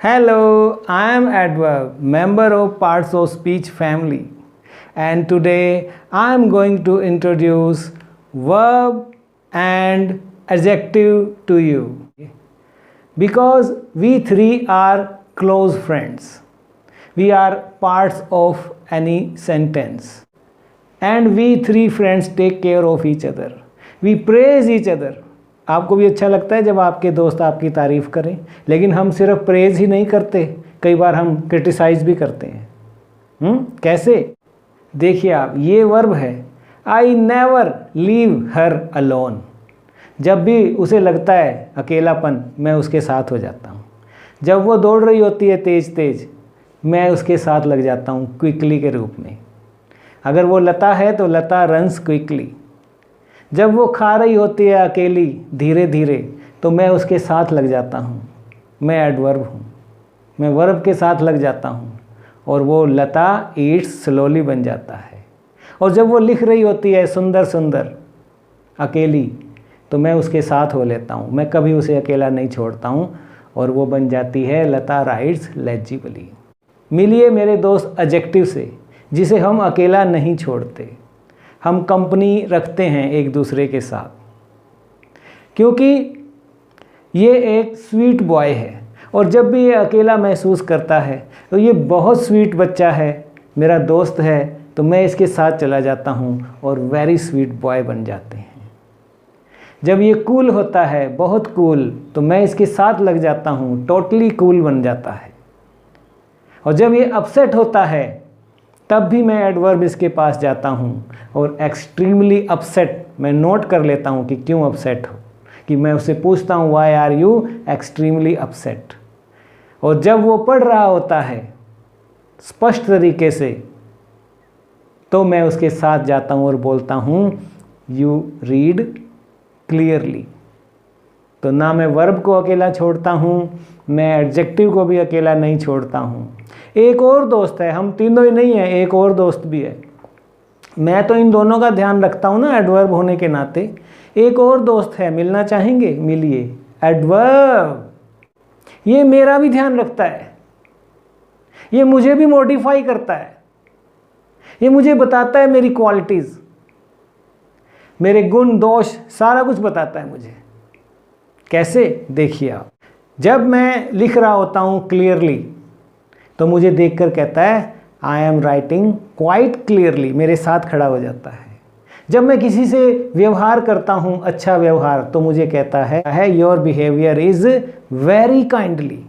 Hello, I am Adverb, member of Parts of Speech family, and today I am going to introduce verb and adjective to you because we three are close friends. We are parts of any sentence, and we three friends take care of each other. We praise each other. आपको भी अच्छा लगता है जब आपके दोस्त आपकी तारीफ़ करें, लेकिन हम सिर्फ प्रेज़ ही नहीं करते, कई बार हम क्रिटिसाइज़ भी करते हैं। कैसे? देखिए आप, ये वर्ब है, I never leave her alone. जब भी उसे लगता है अकेलापन, मैं उसके साथ हो जाता हूँ। जब वो दौड़ रही होती है तेज़ तेज़, मैं उसके साथ लग जाता हूँ क्विकली के रूप में। अगर वो लता है तो लता रन्स क्विकली। जब वो खा रही होती है अकेली धीरे धीरे, तो मैं उसके साथ लग जाता हूँ। मैं एडवर्ब हूँ, मैं वर्ब के साथ लग जाता हूँ और वो लता ईट्स स्लोली बन जाता है। और जब वो लिख रही होती है सुंदर सुंदर अकेली, तो मैं उसके साथ हो लेता हूँ। मैं कभी उसे अकेला नहीं छोड़ता हूँ और वो बन जाती है लता राइट्स लेजिबली। मिलिए मेरे दोस्त एडजेक्टिव से, जिसे हम अकेला नहीं छोड़ते। हम कंपनी रखते हैं एक दूसरे के साथ, क्योंकि ये एक स्वीट बॉय है और जब भी ये अकेला महसूस करता है तो ये बहुत स्वीट बच्चा है, मेरा दोस्त है, तो मैं इसके साथ चला जाता हूँ और वेरी स्वीट बॉय बन जाते हैं। जब ये कूल होता है, बहुत कूल, तो मैं इसके साथ लग जाता हूँ, टोटली कूल बन जाता है। और जब ये अपसेट होता है, तब भी मैं एडवर्ब इसके पास जाता हूँ और एक्सट्रीमली अपसेट मैं नोट कर लेता हूँ कि क्यों अपसेट हो, कि मैं उससे पूछता हूँ why are you extremely upset. और जब वो पढ़ रहा होता है स्पष्ट तरीके से, तो मैं उसके साथ जाता हूँ और बोलता हूँ यू रीड क्लियरली। तो ना मैं वर्ब को अकेला छोड़ता हूँ, मैं एडजेक्टिव को भी अकेला नहीं छोड़ता हूँ। एक और दोस्त है, हम तीनों ही नहीं हैं, एक और दोस्त भी है। मैं तो इन दोनों का ध्यान रखता हूँ ना एडवर्ब होने के नाते। एक और दोस्त है, मिलना चाहेंगे? मिलिए। एडवर्ब, ये मेरा भी ध्यान रखता है, ये मुझे भी मॉडिफाई करता है, ये मुझे बताता है मेरी क्वालिटीज़, मेरे गुण दोष, सारा कुछ बताता है मुझे। कैसे? देखिए आप, जब मैं लिख रहा होता हूँ क्लियरली, तो मुझे देखकर कहता है I am writing quite clearly, मेरे साथ खड़ा हो जाता है। जब मैं किसी से व्यवहार करता हूँ अच्छा व्यवहार, तो मुझे कहता है your behaviour is very kindly.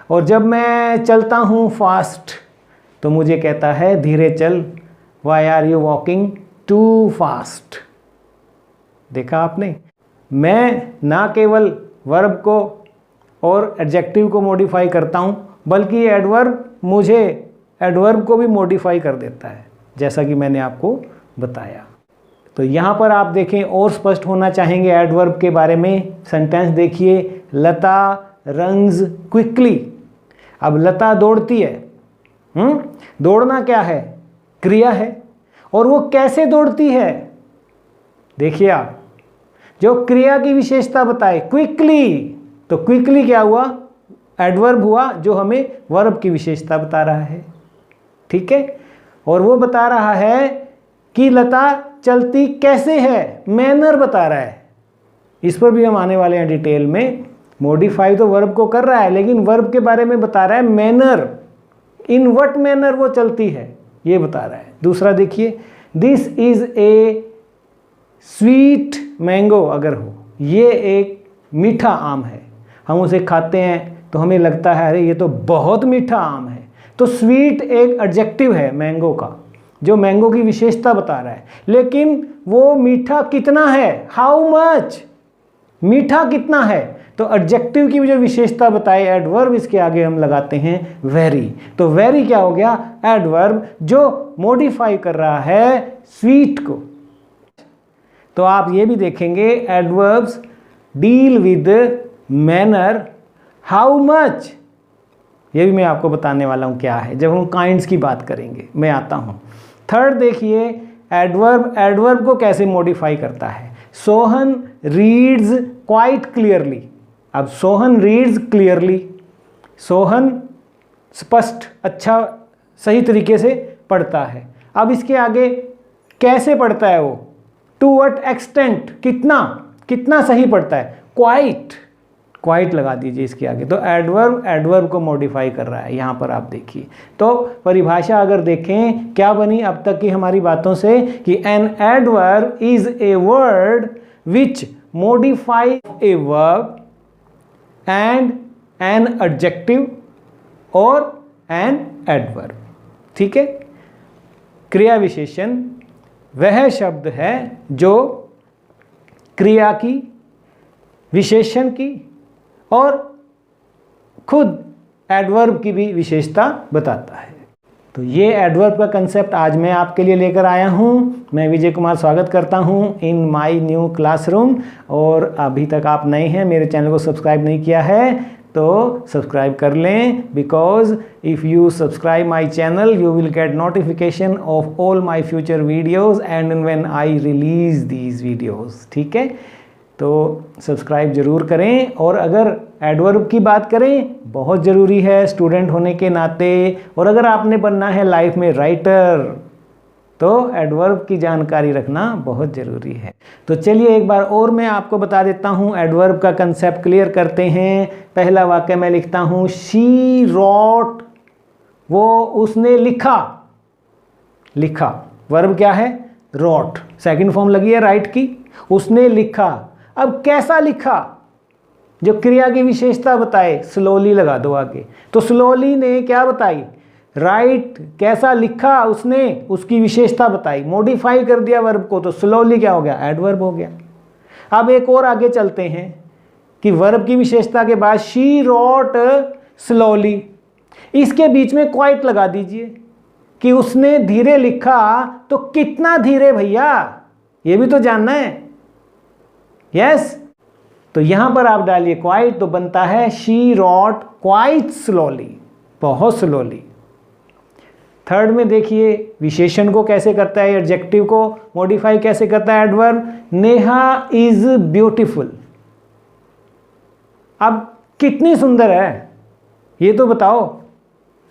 और जब मैं चलता हूँ फास्ट, तो मुझे कहता है धीरे चल, why are you walking too fast. देखा आपने? मैं ना केवल वर्ब को और एडजेक्टिव को मॉडिफाई करता हूँ, बल्कि ये एडवर्ब मुझे एडवर्ब को भी मॉडिफाई कर देता है, जैसा कि मैंने आपको बताया। तो यहाँ पर आप देखें, और स्पष्ट होना चाहेंगे एडवर्ब के बारे में। सेंटेंस देखिए, लता रन्स क्विकली। अब लता दौड़ती है। दौड़ना क्या है? क्रिया है। और वो कैसे दौड़ती है? देखिए आप, जो क्रिया की विशेषता बताए क्विकली, तो क्विकली क्या हुआ? एडवर्ब हुआ जो हमें वर्ब की विशेषता बता रहा है। ठीक है? और वो बता रहा है कि लता चलती कैसे है, मैनर बता रहा है। इस पर भी हम आने वाले हैं डिटेल में। मॉडिफाई तो वर्ब को कर रहा है, लेकिन वर्ब के बारे में बता रहा है मैनर, इन व्हाट मैनर वो चलती है, ये बता रहा है। दूसरा देखिए, this is a sweet mango. अगर हो, ये एक मीठा आम है, हम उसे खाते हैं तो हमें लगता है अरे ये तो बहुत मीठा आम है। तो स्वीट एक एडजेक्टिव है मैंगो का, जो मैंगो की विशेषता बता रहा है। लेकिन वो मीठा कितना है, हाउ मच, मीठा कितना है, तो एडजेक्टिव की जो विशेषता बताए एडवर्ब, इसके आगे हम लगाते हैं वेरी। तो वेरी क्या हो गया? एडवर्ब जो मॉडिफाई कर रहा है स्वीट को। तो आप ये भी देखेंगे, adverbs deal with manner, how much, ये भी मैं आपको बताने वाला हूँ क्या है जब हम काइंड्स की बात करेंगे। मैं आता हूँ। थर्ड देखिए, एडवर्ब को कैसे मॉडिफाई करता है। Sohan reads quite clearly. अब सोहन रीड्स क्लियरली, सोहन स्पष्ट, अच्छा, सही तरीके से पढ़ता है। अब इसके आगे कैसे पढ़ता है वो, टू व्हाट एक्सटेंट, कितना कितना सही पढ़ता है, क्वाइट, क्वाइट लगा दीजिए इसके आगे। तो एडवर्ब एडवर्ब को मॉडिफाई कर रहा है यहाँ पर, आप देखिए। तो परिभाषा अगर देखें क्या बनी अब तक की हमारी बातों से कि an adverb is a word which modify a verb and an adjective और एन एडवर्ब। ठीक है, क्रिया विशेषण वह शब्द है जो क्रिया की, विशेषण की और खुद एडवर्ब की भी विशेषता बताता है। तो ये एडवर्ब का कंसेप्ट आज मैं आपके लिए लेकर आया हूँ। मैं विजय कुमार स्वागत करता हूँ इन माय न्यू क्लासरूम। और अभी तक आप नए हैं, मेरे चैनल को सब्सक्राइब नहीं किया है तो सब्सक्राइब कर लें, because if you subscribe my channel you will get notification of all my future videos and when I release these videos. ठीक है, तो सब्सक्राइब ज़रूर करें। और अगर एडवर्ब की बात करें, बहुत ज़रूरी है स्टूडेंट होने के नाते, और अगर आपने बनना है लाइफ में राइटर तो एडवर्ब की जानकारी रखना बहुत ज़रूरी है। तो चलिए एक बार और मैं आपको बता देता हूँ, एडवर्ब का कंसेप्ट क्लियर करते हैं। पहला वाक्य मैं लिखता हूँ, शी रॉट, वो उसने लिखा, लिखा वर्ब क्या है, रॉट, सेकंड फॉर्म लगी है राइट की, उसने लिखा। अब कैसा लिखा, जो क्रिया की विशेषता बताए, स्लोली लगा दो आगे। तो स्लोली ने क्या बताई, राइट, कैसा लिखा उसने, उसकी विशेषता बताई, मॉडिफाई कर दिया वर्ब को, तो स्लोली क्या हो गया, एडवर्ब हो गया। अब एक और आगे चलते हैं कि वर्ब की विशेषता के बाद शी रॉट स्लोली, इसके बीच में क्वाइट लगा दीजिए कि उसने धीरे लिखा। तो कितना धीरे भैया, ये भी तो जानना है। यस, तो यहां पर आप डालिए क्वाइट, तो बनता है शी रॉट क्वाइट स्लोली, बहुत स्लोली। थर्ड में देखिए विशेषण को कैसे करता है, एडजेक्टिव को मॉडिफाई कैसे करता है एडवर्ब, नेहा इज ब्यूटीफुल। अब कितनी सुंदर है ये तो बताओ,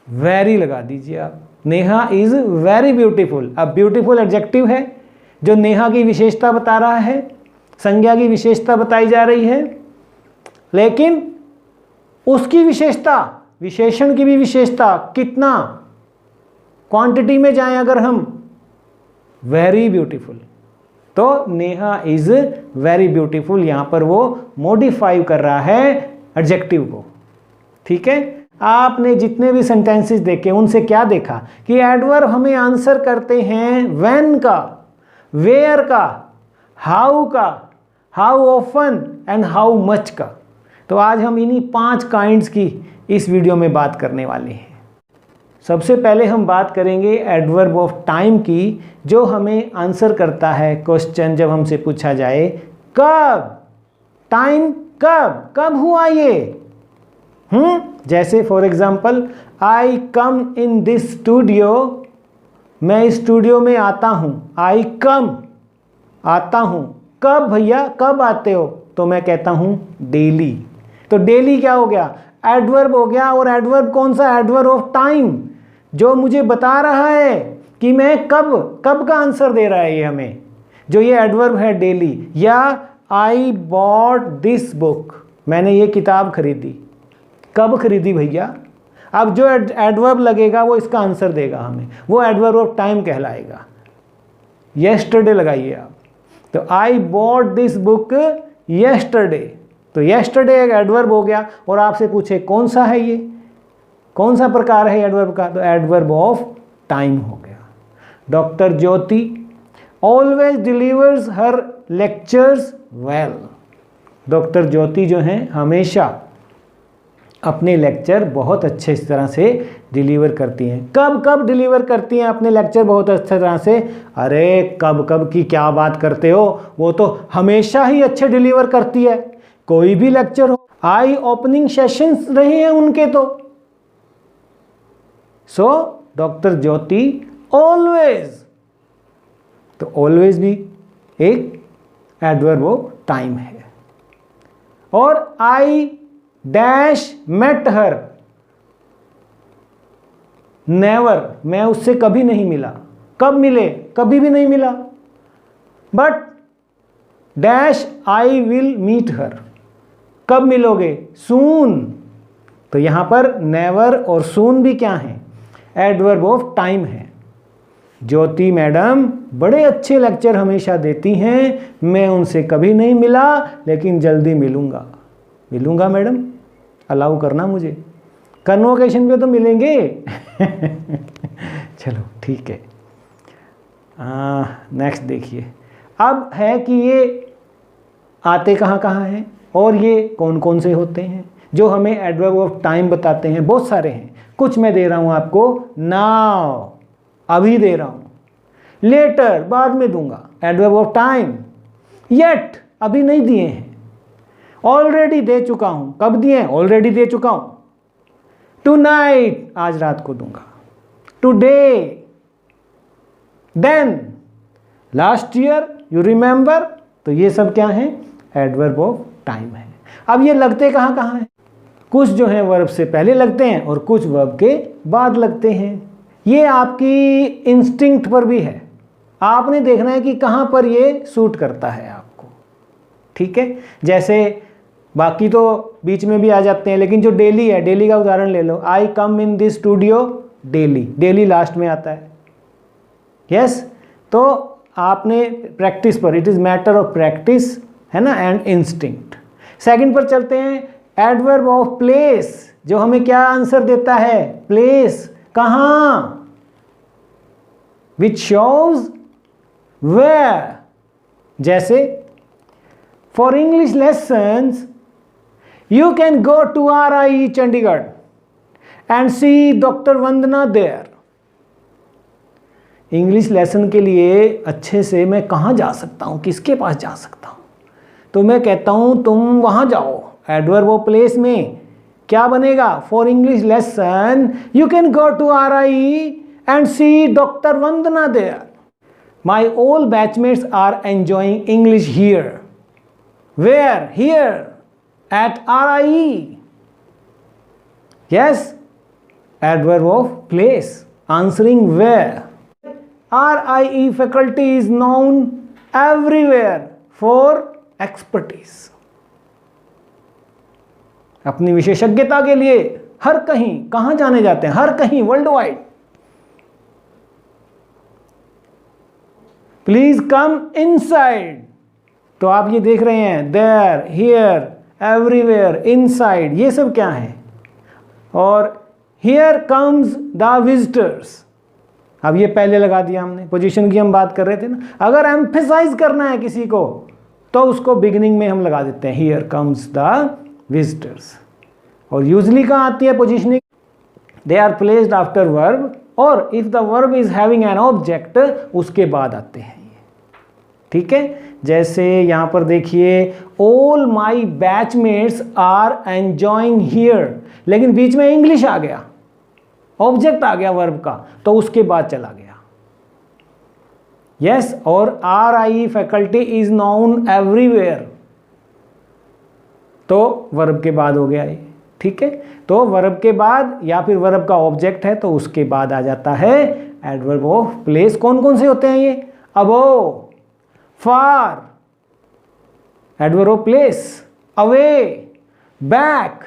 वेरी लगा दीजिए आप, नेहा इज वेरी ब्यूटीफुल। अब ब्यूटीफुल एडजेक्टिव है जो नेहा की विशेषता बता रहा है, संज्ञा की विशेषता बताई जा रही है, लेकिन उसकी विशेषता, विशेषण की भी विशेषता, कितना, क्वांटिटी में जाएं अगर हम, वेरी ब्यूटीफुल। तो नेहा इज वेरी ब्यूटीफुल, यहां पर वो मॉडिफाई कर रहा है एडजेक्टिव को। ठीक है, आपने जितने भी सेंटेंसेस देखे उनसे क्या देखा कि एडवर्ब हमें आंसर करते हैं व्हेन का, वेयर का, हाउ का, how often and how much का। तो आज हम इन्हीं 5 काइंड्स की इस वीडियो में बात करने वाले हैं। सबसे पहले हम बात करेंगे एडवर्ब ऑफ टाइम की, जो हमें आंसर करता है क्वेश्चन जब हमसे पूछा जाए कब, टाइम कब, कब हुआ ये। जैसे for example, I come in this studio, मैं इस स्टूडियो में आता हूं, आई कम, आता हूं। कब भैया, कब आते हो, तो मैं कहता हूं डेली। तो डेली क्या हो गया, एडवर्ब हो गया। और एडवर्ब कौन सा, एडवर्ब ऑफ टाइम, जो मुझे बता रहा है कि मैं कब, कब का आंसर दे रहा है ये हमें, जो ये एडवर्ब है डेली। या आई बॉट दिस बुक, मैंने ये किताब खरीदी, कब खरीदी भैया। अब जो एडवर्ब लगेगा वो इसका आंसर देगा हमें, वो एडवर्ब ऑफ टाइम कहलाएगा। येस्टरडे लगाइए आप, तो I bought this book yesterday, तो येस्टरडे एक एडवर्ब हो गया। और आपसे पूछे कौन सा है ये, कौन सा प्रकार है एडवर्ब का, तो एडवर्ब ऑफ टाइम हो गया। डॉक्टर ज्योति ऑलवेज डिलीवर्स हर लेक्चर्स वेल, डॉक्टर ज्योति जो हैं हमेशा अपने लेक्चर बहुत अच्छे इस तरह से डिलीवर करती हैं। कब कब डिलीवर करती हैं अपने लेक्चर बहुत अच्छे तरह से, अरे कब कब की क्या बात करते हो, वो तो हमेशा ही अच्छे डिलीवर करती है, कोई भी लेक्चर हो। आई ओपनिंग सेशंस रहे हैं उनके तो। सो डॉक्टर ज्योति ऑलवेज, तो ऑलवेज भी एक एडवर्ब ऑफ टाइम है। और I dash met her, never, मैं उससे कभी नहीं मिला। कब मिले? कभी भी नहीं मिला। But dash I will meet her, कब मिलोगे? सून। तो यहां पर नेवर और सून भी क्या है? एडवर्ब ऑफ टाइम है। ज्योति मैडम बड़े अच्छे लेक्चर हमेशा देती हैं, मैं उनसे कभी नहीं मिला लेकिन जल्दी मिलूंगा। मिलूंगा मैडम, अलाउ करना मुझे, कन्वोकेशन पे तो मिलेंगे। चलो ठीक है। नेक्स्ट देखिए, अब है कि ये आते कहाँ कहाँ हैं और ये कौन कौन से होते हैं जो हमें एडवर्ब ऑफ टाइम बताते हैं। बहुत सारे हैं, कुछ मैं दे रहा हूँ आपको। नाउ, अभी दे रहा हूँ। लेटर, बाद में दूंगा। Adverb of time. येट, अभी नहीं दिए हैं। ऑलरेडी दे चुका हूँ। कब दिए हैं? ऑलरेडी दे चुका हूँ। टुनाइट, आज रात को दूंगा। Today, then, last year, you remember. तो ये सब क्या है? एडवर्ब ऑफ टाइम है। अब ये लगते कहाँ कहाँ हैं? कुछ जो हैं वर्ब से पहले लगते हैं और कुछ वर्ब के बाद लगते हैं। ये आपकी इंस्टिंक्ट पर भी है, आपने देखना है कि कहाँ पर ये सूट करता है आपको। ठीक है, जैसे बाकी तो बीच में भी आ जाते हैं, लेकिन जो डेली है, डेली का उदाहरण ले लो। I come in this studio daily, daily last में आता है। यस, तो आपने प्रैक्टिस पर, it is matter of practice, है ना, एंड इंस्टिंक्ट। सेकंड पर चलते हैं, एडवर्ब ऑफ प्लेस, जो हमें क्या आंसर देता है? प्लेस, कहाँ? Which shows where. जैसे for English lessons you can go to RIE Chandigarh and see doctor Vandana there. English lesson के लिए अच्छे से मैं कहाँ जा सकता हूँ, किसके पास जा सकता हूँ? तो मैं कहता हूँ तुम वहाँ जाओ। एडवर्ब ऑफ प्लेस में क्या बनेगा? For English lesson you can go to RIE and see doctor Vandana there. My all batchmates are enjoying English here. Where? Here at RIE। Yes, adverb of place, answering where. RIE faculty is known everywhere for expertise। अपनी विशेषज्ञता के लिए हर कहीं, कहां जाने जाते हैं? हर कहीं, world wide. Please come inside, तो आप ये देख रहे हैं, देयर, हियर, एवरीवेयर, इनसाइड, ये सब क्या है? और हियर कम्स द विजिटर्स, अब ये पहले लगा दिया हमने, पोजीशन की हम बात कर रहे थे ना। अगर एम्फेसाइज करना है किसी को तो उसको बिगिनिंग में हम लगा देते हैं, हियर कम्स द विजिटर्स। और यूजली कहाँ आती है positioning? They are placed after verb, और if the verb is having an object, उसके बाद आते हैं ये। ठीक है, जैसे यहाँ पर देखिए, all my batchmates are enjoying here, लेकिन बीच में इंग्लिश आ गया, ऑब्जेक्ट आ गया वर्ब का, तो उसके बाद चला गया। यस, और RIE faculty is known everywhere, तो वर्ब के बाद हो गया ये। ठीक है, तो वर्ब के बाद या फिर वर्ब का ऑब्जेक्ट है तो उसके बाद आ जाता है एडवर्ब ऑफ प्लेस। कौन कौन से होते हैं ये? Above, far, adverb of place. Away, back,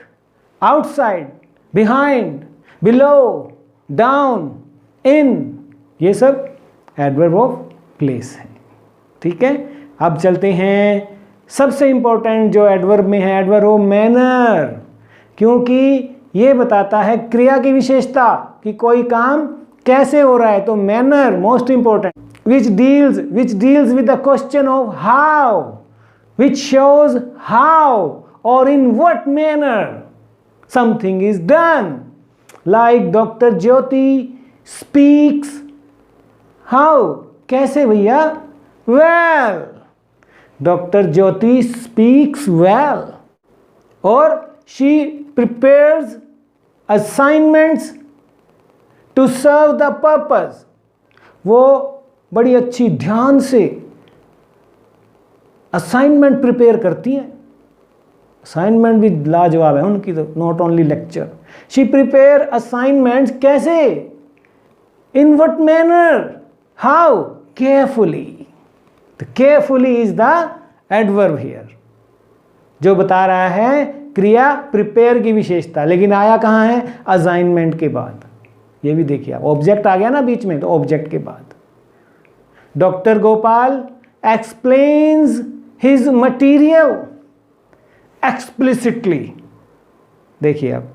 outside, behind, below, down, in, ये सब एडवर्ब ऑफ प्लेस है। ठीक है, अब चलते हैं सबसे इंपॉर्टेंट जो एडवर्ब में है, एडवर्ब ऑफ मैनर, क्योंकि ये बताता है क्रिया की विशेषता कि कोई काम कैसे हो रहा है। तो manner most important, which deals with the question of how, which shows how और in what manner something is done. Like doctor Jyoti speaks how, कैसे भैया? Well, doctor Jyoti speaks well. और she prepares assignments to serve the purpose, वो बड़ी अच्छी ध्यान से assignment prepare करती हैं। असाइनमेंट भी लाजवाब है उनकी, तो not only lecture. She prepare assignments कैसे? In what manner, how, carefully. तो carefully is the adverb here, जो बता रहा है क्रिया प्रिपेयर की विशेषता, लेकिन आया कहाँ है, असाइनमेंट के बाद। ये भी देखिए आप, ऑब्जेक्ट आ गया ना बीच में, तो ऑब्जेक्ट के बाद। Doctor Gopal explains his material explicitly. देखिए आप,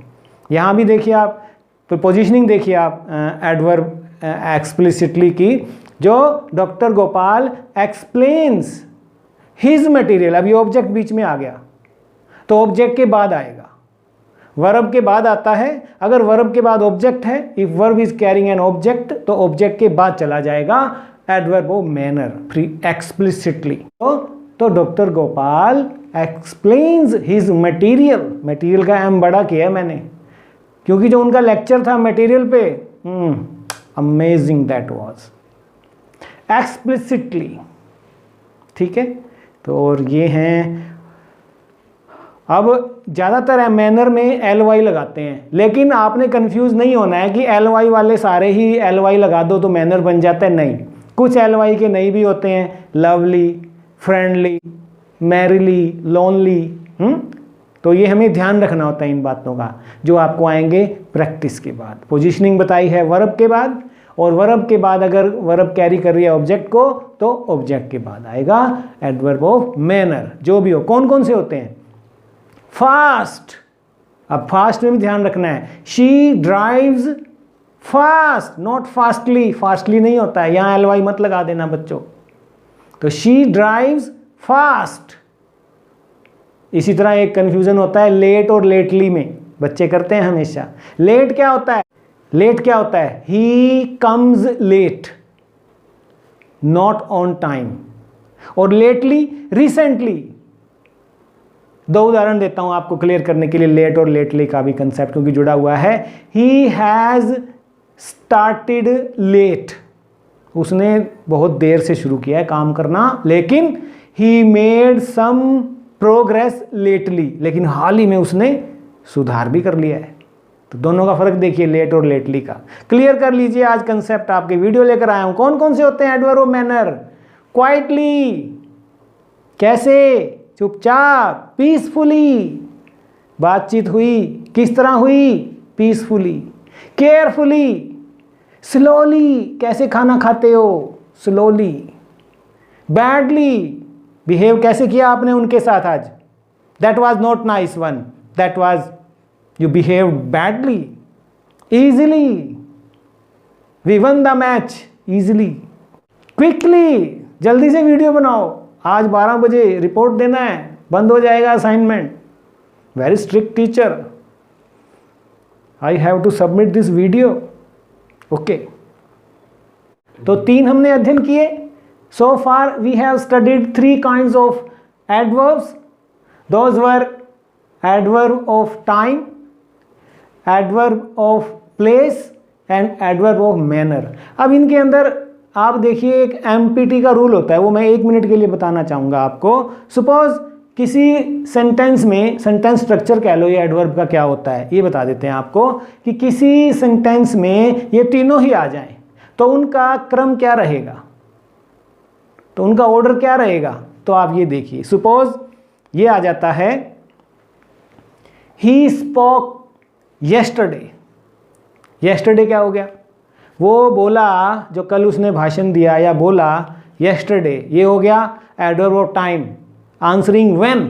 यहाँ भी देखिए आप, तो पोजिशनिंग देखिए आप एडवर्ब एक्सप्लिसिटली की, जो doctor Gopal explains his material, अभी ऑब्जेक्ट बीच में आ गया, तो ऑब्जेक्ट के बाद आएगा, वर्ब के बाद आता है। अगर वर्ब के बाद ऑब्जेक्ट है, if verb is carrying an object, तो ऑब्जेक्ट के बाद चला जाएगा adverb of manner, free explicitly. तो doctor Gopal explains his material, material का एम बड़ा किया मैंने, क्योंकि जो उनका लेक्चर था मटीरियल पे, अमेजिंग दैट वाज, एक्सप्लिसिटली। ठीक है, तो और ये हैं, अब ज़्यादातर मैनर में एल वाई लगाते हैं, लेकिन आपने कंफ्यूज नहीं होना है कि एल वाई वाले सारे ही एल वाई लगा दो तो मैनर बन जाता है, नहीं, कुछ एल वाई के नहीं भी होते हैं, लवली, फ्रेंडली, मैरिली, लोनली। तो ये हमें ध्यान रखना होता है इन बातों का, जो आपको आएंगे प्रैक्टिस के बाद। पोजीशनिंग बताई है वर्ब के बाद, और वर्ब के बाद अगर वर्ब कैरी कर रही है ऑब्जेक्ट को, तो ऑब्जेक्ट के बाद आएगा एडवर्ब ऑफ मैनर, जो भी हो। कौन कौन से होते हैं, फास्ट, अब फास्ट में भी ध्यान रखना है, she drives fast, not fastly, fastly नहीं होता है, यहाँ एल वाई मत लगा देना बच्चों। तो शी ड्राइव्स फास्ट। इसी तरह एक कंफ्यूजन होता है लेट और लेटली में, बच्चे करते हैं हमेशा। लेट क्या होता है, लेट क्या होता है, he comes late, not on time. और लेटली, रिसेंटली। दो उदाहरण देता हूं आपको क्लियर करने के लिए लेट और लेटली का भी कंसेप्ट, क्योंकि जुड़ा हुआ है। ही हैज स्टार्टेड लेट, उसने बहुत देर से शुरू किया है काम करना, लेकिन he made some progress lately, लेकिन हाल ही में उसने सुधार भी कर लिया है। तो दोनों का फर्क देखिए, लेट और लेटली का। क्लियर कर लीजिए, आज कंसेप्ट आपके वीडियो लेकर आया हूं। कौन कौन से होते हैं एडवर्ब ऑफ मैनर, क्वाइटली, कैसे, चुपचाप, पीसफुली, बातचीत हुई, किस तरह हुई, पीसफुली, केयरफुली, स्लोली, कैसे खाना खाते हो, स्लोली, बैडली, बिहेव कैसे किया आपने उनके साथ आज, that was not nice one, that was you behave badly, easily, we won the match easily, quickly, जल्दी से वीडियो बनाओ, आज 12 बजे रिपोर्ट देना है, बंद हो जाएगा assignment, very strict teacher, I have to submit this video. Okay, तो 3 हमने अध्ययन किए। So far we have studied 3 kinds of adverbs, those were adverb of time, adverb of place and adverb of manner. अब इनके अंदर आप देखिए एक एमपीटी का रूल होता है, वो मैं 1 मिनट के लिए बताना चाहूँगा आपको। सपोज किसी सेंटेंस में, सेंटेंस स्ट्रक्चर कह लो, ये एडवर्ब का क्या होता है ये बता देते हैं आपको, कि किसी सेंटेंस में ये तीनों ही आ जाएं तो उनका क्रम क्या रहेगा, तो उनका ऑर्डर क्या रहेगा। तो आप ये देखिए, सपोज ये आ जाता है, ही स्पोक येस्टरडे। येस्टरडे क्या हो गया, वो बोला, जो कल उसने भाषण दिया या बोला, येस्टरडे, ये हो गया adverb of time. Answering when,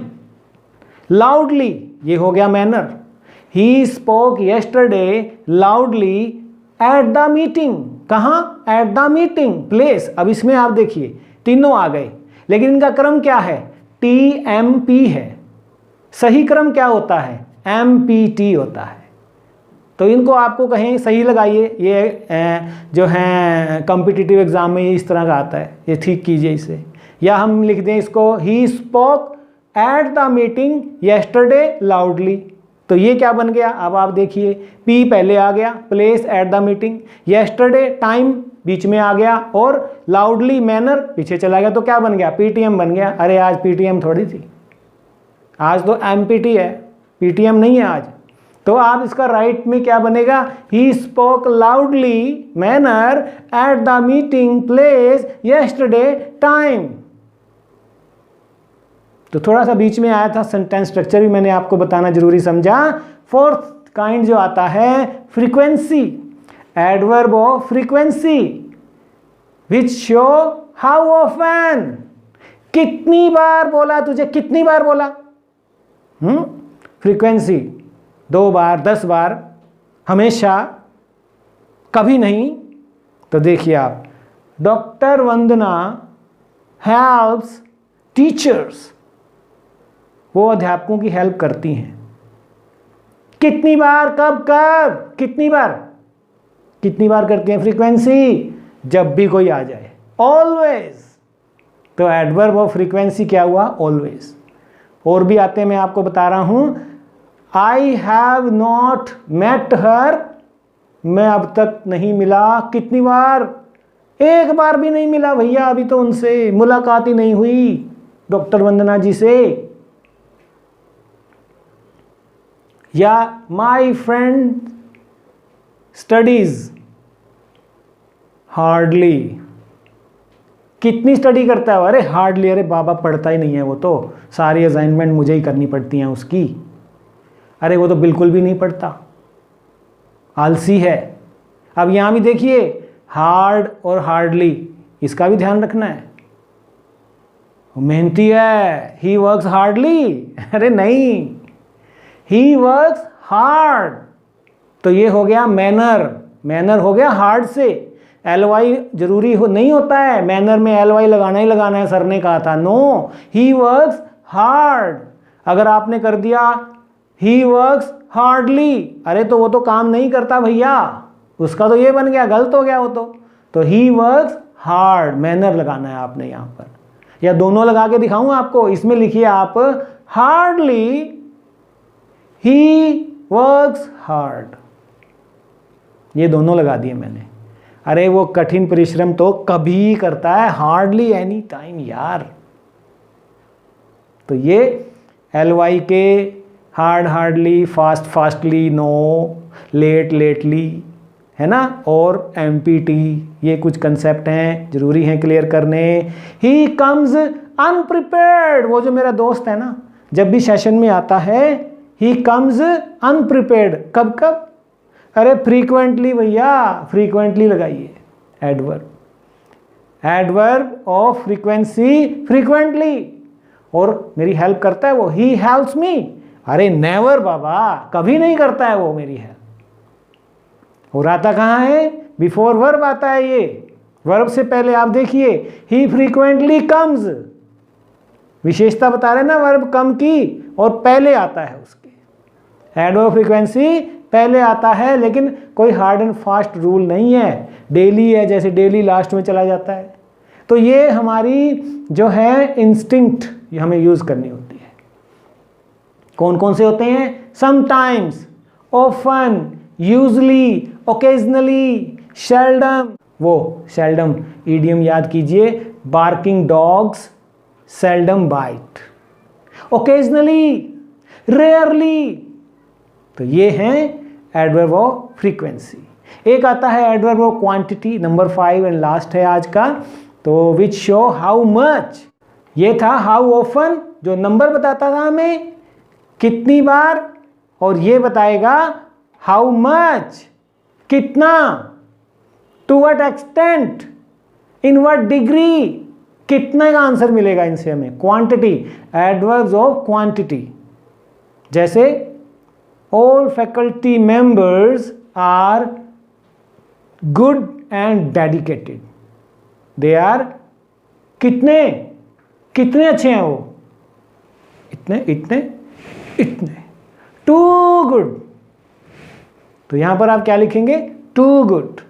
loudly, ये हो गया manner. He spoke yesterday loudly eight the meeting, कहाँ, एट द मीटिंग। प्लेस, अब इसमें आप देखिए तीनों आ गए, लेकिन इनका क्रम क्या है, TMP है। सही क्रम क्या होता है, MPT होता है। तो इनको आपको कहें सही लगाइए, ये जो है कॉम्पिटिटिव एग्जाम में इस तरह का आता है, ये ठीक कीजिए इसे। या हम लिख दें इसको, he spoke at the meeting yesterday loudly. तो ये क्या बन गया, अब आप देखिए, P पहले आ गया, place at the meeting, yesterday time बीच में आ गया, और लाउडली मैनर पीछे चला गया, तो क्या बन गया, PTM बन गया। अरे आज PTM थोड़ी थी, आज तो MPT है, PTM नहीं है आज। तो आप इसका राइट में क्या बनेगा? He spoke loudly manner eight the meeting place yesterday time. तो थोड़ा सा बीच में आया था, सेंटेंस स्ट्रक्चर भी मैंने आपको बताना जरूरी समझा। फोर्थ काइंड जो आता है frequency, adverb of frequency which show how often, कितनी बार बोला तुझे, कितनी बार बोला। फ्रीक्वेंसी 2 बार, 10 बार, हमेशा, कभी नहीं। तो देखिए आप, डॉक्टर वंदना हेल्प्स टीचर्स, वो अध्यापकों की हेल्प करती हैं। कितनी बार, कब कब, कितनी बार, कितनी बार करती हैं? फ्रीक्वेंसी, जब भी कोई आ जाए, ऑलवेज। तो एडवर्ब ऑफ फ्रीक्वेंसी क्या हुआ? ऑलवेज। और भी आते हैं, मैं आपको बता रहा हूं। I have not met her, मैं अब तक नहीं मिला। कितनी बार? एक बार भी नहीं मिला भैया, अभी तो उनसे मुलाकात ही नहीं हुई डॉक्टर वंदना जी से। या माई फ्रेंड स्टडीज हार्डली, कितनी स्टडी करता है? अरे हार्डली, अरे बाबा पढ़ता ही नहीं है वो तो, सारी असाइनमेंट मुझे ही करनी पड़ती हैं उसकी। अरे वो तो बिल्कुल भी नहीं पढ़ता, आलसी है। अब यहां भी देखिए, हार्ड और हार्डली, इसका भी ध्यान रखना है। मेहनती है, ही वर्क्स हार्डली, अरे नहीं, ही वर्क्स हार्ड। तो ये हो गया मैनर, मैनर हो गया हार्ड से। एलवाई जरूरी नहीं होता है, मैनर में एलवाई लगाना ही लगाना है, सर ने कहा था। No, he works hard. अगर आपने कर दिया ही वर्क्स हार्डली, अरे तो वो तो काम नहीं करता भैया, उसका तो ये बन गया, गलत हो गया वो तो ही वर्क्स हार्ड, मैनर लगाना है आपने यहां पर। या दोनों लगा के दिखाऊं आपको, इसमें लिखिए आप हार्डली ही वर्क्स हार्ड, ये दोनों लगा दिए मैंने। अरे वो कठिन परिश्रम तो कभी करता है, हार्डली एनी टाइम यार। तो ये एलवाई के hard hardly, fast fastly, no, late lately, है ना, और एमपीटी, ये कुछ कंसेप्ट हैं, जरूरी हैं क्लियर करने। ही कम्स अनप्रिपेयर्ड, वो जो मेरा दोस्त है ना, जब भी सेशन में आता है, ही कम्स अनप्रिपेयर्ड। कब कब? अरे फ्रीक्वेंटली भैया, फ्रीक्वेंटली लगाइए adverb, adverb of frequency, frequently. और मेरी हेल्प करता है वो, ही हेल्प्स मी। अरे नेवर बाबा, कभी नहीं करता है वो मेरी हेल्प। और आता कहाँ है? बिफोर वर्ब आता है ये, वर्ब से पहले। आप देखिए, ही फ्रीक्वेंटली कम्स, विशेषता बता रहे ना वर्ब कम की, और पहले आता है उसके। एडवर्ब फ्रीक्वेंसी पहले आता है, लेकिन कोई हार्ड एंड फास्ट रूल नहीं है, डेली है, जैसे डेली लास्ट में चला जाता है। तो ये हमारी जो है इंस्टिंक्ट, ये हमें यूज करनी होती है। कौन कौन से होते हैं? Sometimes, often, usually, occasionally, seldom. वो सेल्डम इडियम याद कीजिए, barking dogs seldom bite, occasionally, rarely. तो ये हैं एडवर्ब ऑफ फ्रीक्वेंसी। एक आता है adverb of quantity, number 5 and last है आज का, तो विच शो हाउ मच। ये था हाउ ऑफन, जो नंबर बताता था हमें कितनी बार, और ये बताएगा हाउ मच, कितना, to what extent, in what degree, कितने का आंसर मिलेगा इनसे हमें। क्वांटिटी, एडवर्ब्स ऑफ क्वांटिटी, जैसे all faculty members are good and dedicated, they are कितने, कितने अच्छे हैं वो, इतने इतने इतने, too good। तो यहां पर आप क्या लिखेंगे? too good,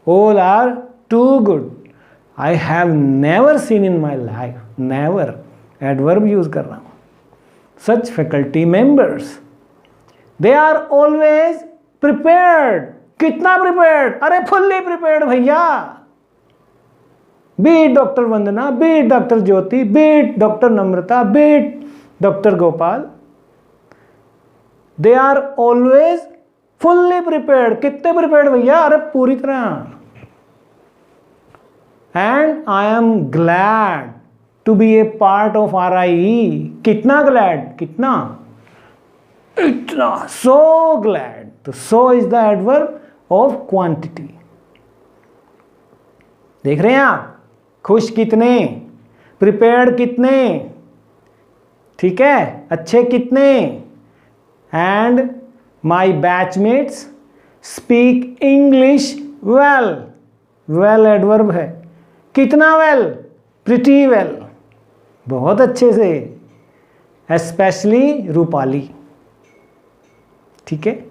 all are too good, I have never seen in my life, never adverb use कर रहा हूं। such faculty members, they are always prepared, कितना prepared? अरे fully prepared भैया। Be it doctor Vandana, be it doctor Jyoti, be it doctor Namrata, be it doctor Gopal, they are always fully prepared. कितने prepared भैया? अरे पूरी तरह। And I am glad to be a part of RIE। कितना glad? कितना? इतना, सो ग्लैड। तो so is the adverb of quantity. देख रहे हैं आप? खुश कितने, प्रिपेयर्ड कितने, ठीक है, अच्छे कितने। And my batchmates speak English well. Well adverb है। कितना वेल? प्रिटी वेल, बहुत अच्छे से। एस्पेशली रूपाली, ठीक है।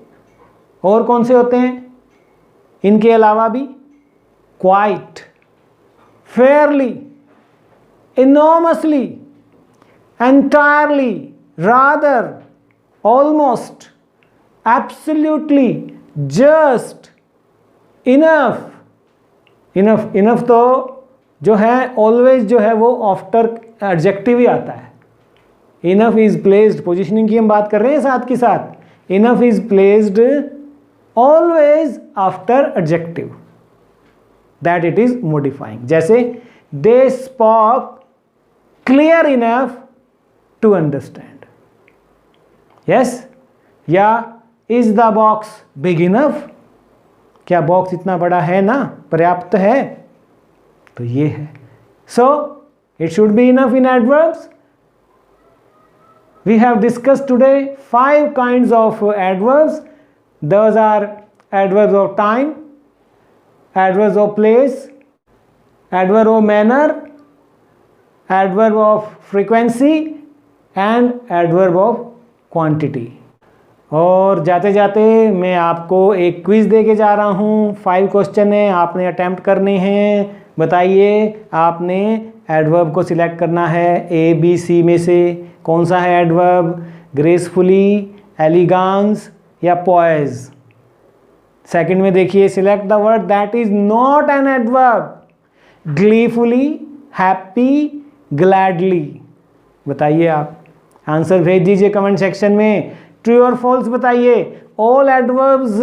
और कौन से होते हैं इनके अलावा भी? Quite, Fairlie, enormously, entirely, rather, almost, absolutely, just, enough. Enough, enough तो जो है ऑलवेज जो है वो आफ्टर एडजेक्टिव ही आता है। इनफ इज प्लेस्ड, पोजिशनिंग की हम बात कर रहे हैं साथ के साथ। Enough is placed always after adjective that it is modifying. जैसे they spoke clear enough to understand. Yes. या is the box big enough? क्या बॉक्स इतना बड़ा है ना, पर्याप्त है? तो ये है। So it should be enough in adverbs. We have discussed today 5 kinds of adverbs. Those are adverbs of time, adverbs of place, adverb of manner, adverb of frequency and adverb of quantity. और जाते जाते मैं आपको एक quiz दे के जा रहा हूँ। 5 क्वेश्चन है, आपने अटेम्प्ट करने हैं। बताइए, आपने एडवर्ब को सिलेक्ट करना है ABC में से। कौन सा है एडवर्ब? ग्रेसफुली, एलिगांस या पॉइज। सेकंड में देखिए, select the word that is not an adverb. Gleefully, happy, gladly. बताइए आप, आंसर भेज दीजिए कमेंट सेक्शन में। ट्रू और फॉल्स बताइए। All adverbs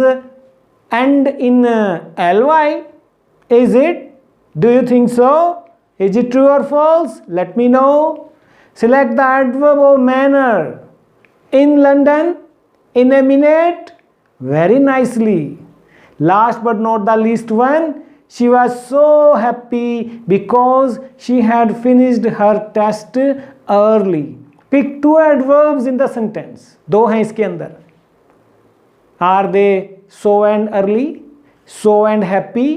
end in ly, is it? Do you think so? Is it true और false? Let me know. Select the adverb of manner. In London, in a minute. Very nicely. Last but not the least one, she was so happy because she had finished her test early. Pick 2 adverbs in the sentence. 2 हैं इसके अंदर. Are they so and early, so and happy,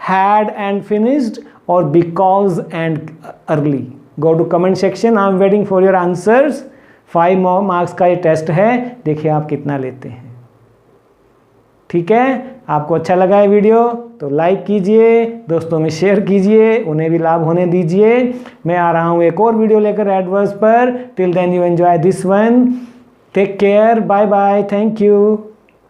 had and finished, or because and early? Go to comment section. I am waiting for your answers. 5 marks का ये test है, देखिए आप कितना लेते हैं। ठीक है, आपको अच्छा लगा है वीडियो तो लाइक कीजिए, दोस्तों में शेयर कीजिए, उन्हें भी लाभ होने दीजिए। मैं आ रहा हूँ एक और वीडियो लेकर एडवर्ब्स पर। Till then you enjoy this one. Take care, bye bye, thank you.